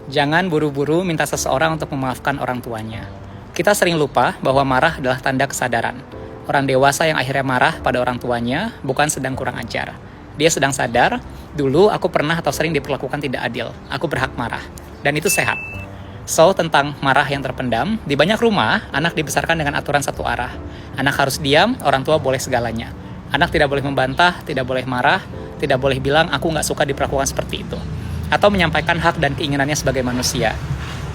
Jangan buru-buru minta seseorang untuk memaafkan orang tuanya. Kita sering lupa bahwa marah adalah tanda kesadaran. Orang dewasa yang akhirnya marah pada orang tuanya bukan sedang kurang ajar. Dia sedang sadar, dulu aku pernah atau sering diperlakukan tidak adil. Aku berhak marah. Dan itu sehat. So, tentang marah yang terpendam, di banyak rumah, anak dibesarkan dengan aturan satu arah. Anak harus diam, orang tua boleh segalanya. Anak tidak boleh membantah, tidak boleh marah, tidak boleh bilang, aku nggak suka diperlakukan seperti itu. Atau menyampaikan hak dan keinginannya sebagai manusia.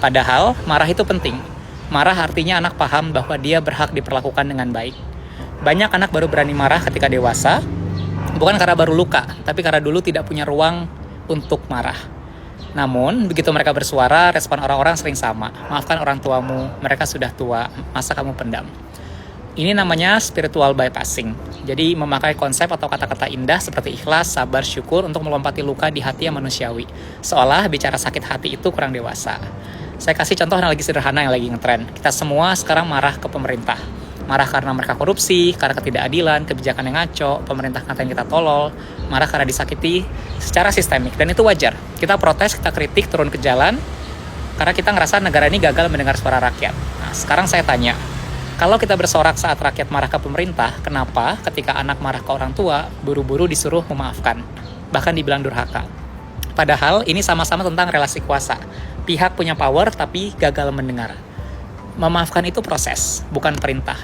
Padahal, marah itu penting. Marah artinya anak paham bahwa dia berhak diperlakukan dengan baik. Banyak anak baru berani marah ketika dewasa, bukan karena baru luka, tapi karena dulu tidak punya ruang untuk marah. Namun, begitu mereka bersuara, respon orang-orang sering sama. Maafkan orang tuamu, mereka sudah tua, masa kamu pendam? Ini namanya spiritual bypassing. Jadi memakai konsep atau kata-kata indah seperti ikhlas, sabar, syukur untuk melompati luka di hati yang manusiawi. Seolah bicara sakit hati itu kurang dewasa. Saya kasih contoh yang lagi sederhana yang lagi ngetren. Kita semua sekarang marah ke pemerintah. Marah karena mereka korupsi, karena ketidakadilan, kebijakan yang ngaco, pemerintah ngatain kita tolol, marah karena disakiti secara sistemik. Dan itu wajar. Kita protes, kita kritik, turun ke jalan, karena kita ngerasa negara ini gagal mendengar suara rakyat. Nah, sekarang saya tanya, kalau kita bersorak saat rakyat marah ke pemerintah, kenapa ketika anak marah ke orang tua, buru-buru disuruh memaafkan, bahkan dibilang durhaka? Padahal ini sama-sama tentang relasi kuasa. Pihak punya power tapi gagal mendengar. Memaafkan itu proses, bukan perintah.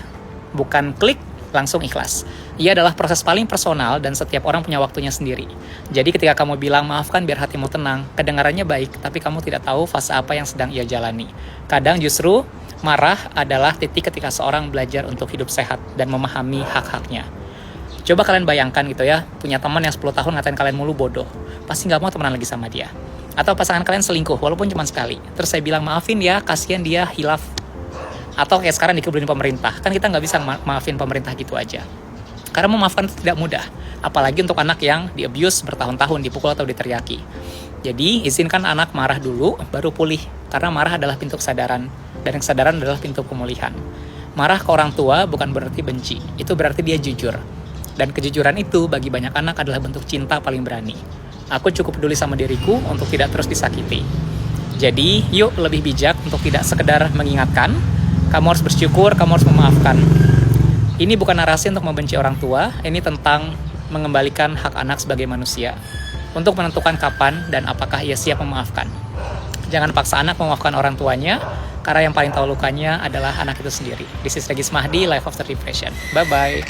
Bukan klik, langsung ikhlas. Ia adalah proses paling personal dan setiap orang punya waktunya sendiri. Jadi ketika kamu bilang maafkan biar hatimu tenang, kedengarannya baik, tapi kamu tidak tahu fase apa yang sedang ia jalani. Kadang justru marah adalah titik ketika seorang belajar untuk hidup sehat dan memahami hak-haknya. Coba kalian bayangkan gitu ya, punya teman yang 10 tahun ngatain kalian mulu bodoh. Pasti gak mau temenan lagi sama dia. Atau pasangan kalian selingkuh, walaupun cuma sekali. Terus saya bilang, maafin ya, kasihan dia hilaf. Atau kayak sekarang dikebelin pemerintah. Kan kita gak bisa maafin pemerintah gitu aja. Karena memaafkan itu tidak mudah. Apalagi untuk anak yang di-abuse bertahun-tahun, dipukul atau diteriaki. Jadi, izinkan anak marah dulu, baru pulih. Karena marah adalah pintu kesadaran. Dan kesadaran adalah pintu pemulihan. Marah ke orang tua bukan berarti benci. Itu berarti dia jujur. Dan kejujuran itu bagi banyak anak adalah bentuk cinta paling berani. Aku cukup peduli sama diriku untuk tidak terus disakiti. Jadi, yuk lebih bijak untuk tidak sekedar mengingatkan. Kamu harus bersyukur, kamu harus memaafkan. Ini bukan narasi untuk membenci orang tua. Ini tentang mengembalikan hak anak sebagai manusia. Untuk menentukan kapan dan apakah ia siap memaafkan. Jangan paksa anak memaafkan orang tuanya, karena yang paling tahu lukanya adalah anak itu sendiri. This is Regis Mahdi, Life After Depression. Bye-bye.